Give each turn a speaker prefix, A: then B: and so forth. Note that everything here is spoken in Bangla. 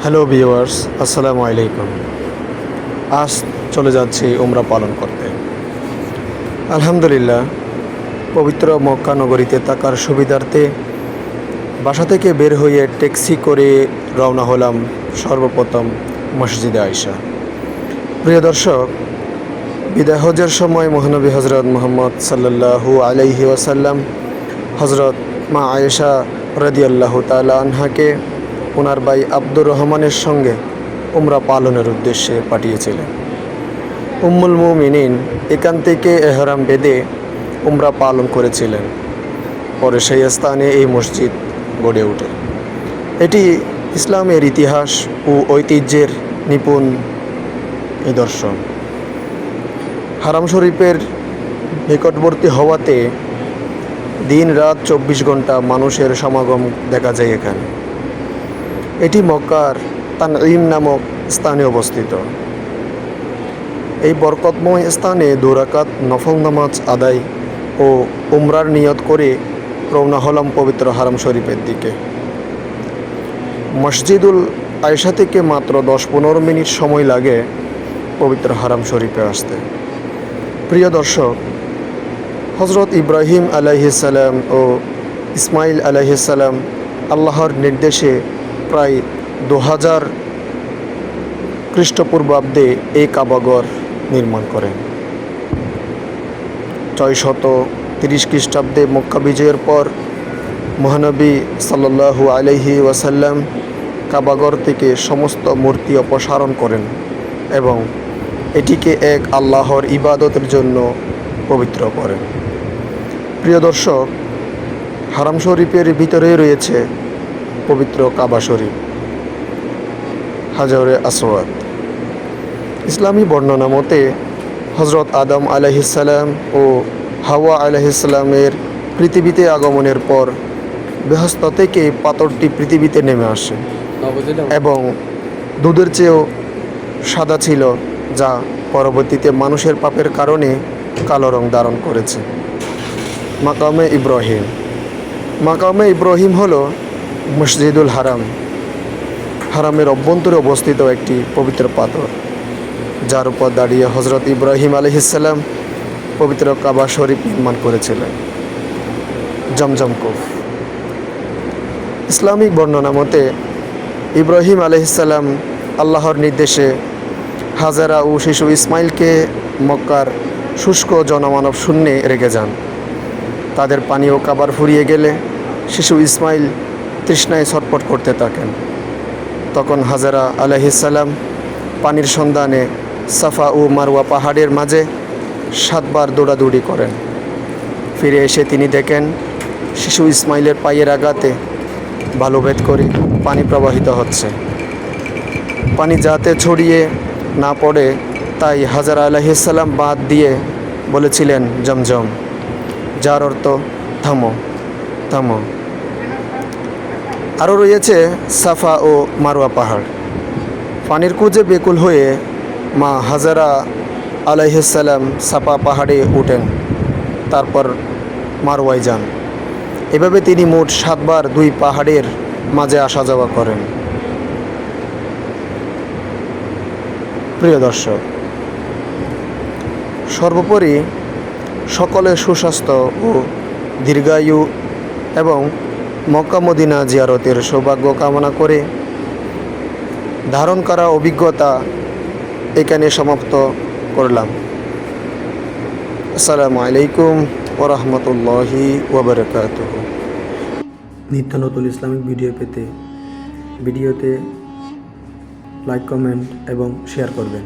A: হ্যালো ভিউয়ার্স, আসসালামু আলাইকুম। আজ চলে যাচ্ছি উমরা পালন করতে। আলহামদুলিল্লাহ, পবিত্র মক্কা নগরীতে থাকার সুবিধার্থে বাসা থেকে বের হয়ে ট্যাক্সি করে রওনা হলাম সর্বপ্রথম মসজিদে আয়েশা। প্রিয় দর্শক, বিদায় হজের সময় মহানবী হজরত মুহাম্মদ সাল্লাল্লাহু আলাইহি ওয়াসাল্লাম হজরত মা আয়েশা রাদিয়াল্লাহু তাআলা আনহাকে ওনার ভাই আব্দুর রহমানের সঙ্গে উমরা পালনের উদ্দেশ্যে পাঠিয়েছিলেন। উম্মুল মুমিনিন এখান থেকে এহরাম বেঁধে উমরা পালন করেছিলেন। পরে সেই স্থানে এই মসজিদ গড়ে ওঠে। এটি ইসলামের ইতিহাস ও ঐতিহ্যের নিপুণ নিদর্শন। হারাম শরীফের নিকটবর্তী হওয়াতে দিন রাত 24 ঘন্টা মানুষের সমাগম দেখা যায় এখানে। এটি মক্কার তানঈম নামক স্থানে অবস্থিত। এই বরকতময় স্থানে 2 রাকাত নফল নামাজ আদায় ও উমরার নিয়ত করে রওনা হলাম পবিত্র হারাম শরীফের দিকে। মসজিদুল আয়েশা থেকে মাত্র 10-15 মিনিট সময় লাগে পবিত্র হারাম শরীফে আসতে। প্রিয় দর্শক, হজরত ইব্রাহিম আলাইহিস সালাম ও ইসমাইল আলাইহিস সালাম আল্লাহর নির্দেশে প্রায় 2000 খ্রিস্টপূর্বাব্দে এই কাবাঘর নির্মাণ করেন। 630 খ্রিস্টাব্দে মক্কা বিজয়ের পর মহানবী সাল্লাল্লাহু আলাইহি ওয়াসাল্লাম কাবাঘর থেকে সমস্ত মূর্তি অপসারণ করেন এবং এটিকে এক আল্লাহর ইবাদতের জন্য পবিত্র করেন। প্রিয় দর্শক, হারাম শরীফের ভিতরে রয়েছে পবিত্র কাবা শরীফ, হাজরে আসওয়াদ। ইসলামী বর্ণনা মতে হজরত আদম আলাইহিস সালাম ও হাওয়া আলাইহিস সালামের পৃথিবীতে আগমনের পর বেহেশত থেকে পাথরটি পৃথিবীতে নেমে আসে এবং দুধের চেয়েও সাদা ছিল, যা পরবর্তীতে মানুষের পাপের কারণে কালো রং ধারণ করেছে। মাকামে ইব্রাহিম হলো মসজিদুল হারাম, হারামের অভ্যন্তরে অবস্থিত একটি পবিত্র পাথর, যার উপর দাঁড়িয়ে হজরত ইব্রাহিম আলাইহিস সালাম পবিত্র কাবা শরীফ নির্মাণ করেছিলেন। জমজম কূপ। ইসলামিক বর্ণনা মতে ইব্রাহিম আলাইহিস সালাম আল্লাহর নির্দেশে হাজেরা ও শিশু ইসমাইলকে মক্কার শুষ্ক জনমানব শূন্যে রেখে যান। তাদের পানীয় খাবার ফুরিয়ে গেলে শিশু ইসমাইল তৃষ্ণায় ছটফট করতে থাকেন। তখন হাজেরা আলাইহিস সালাম পানির সন্ধানে সাফা ও মারওয়া পাহাড়ের মাঝে 7 বার দৌড়াদৌড়ি করেন। ফিরে এসে তিনি দেখেন শিশু ইসমাইলের পায়ের আঘাতে বালুভেদ করে পানি প্রবাহিত হচ্ছে। পানি যাতে ছড়িয়ে না পড়ে তাই হাজেরা আলাইহিস সালাম বাঁধ দিয়ে বলেছিলেন জমজম, যার অর্থ থামো থামো। আরও রয়েছে সাফা ও মারওয়া পাহাড়। পানির খোঁজে বেকুল হয়ে মা হাজেরা আলাইহিস সালাম সাফা পাহাড়ে ওঠেন, তারপর মারওয়ায় যান। এভাবে তিনি মোট 7 বার 2 পাহাড়ের মাঝে আসা যাওয়া করেন। প্রিয় দর্শক, সর্বোপরি সকলের সুস্বাস্থ্য ও দীর্ঘায়ু এবং মক্কা মদিনা জিয়ারতের সৌভাগ্য কামনা করে ধারণ করা অভিজ্ঞতা এখানে সমাপ্ত করলাম। আসসালামু আলাইকুম ওয়া রাহমাতুল্লাহি ওয়া বারাকাতুহু। নিত্য নতুন ইসলামিক ভিডিও পেতে ভিডিওতে লাইক, কমেন্ট এবং শেয়ার করবেন।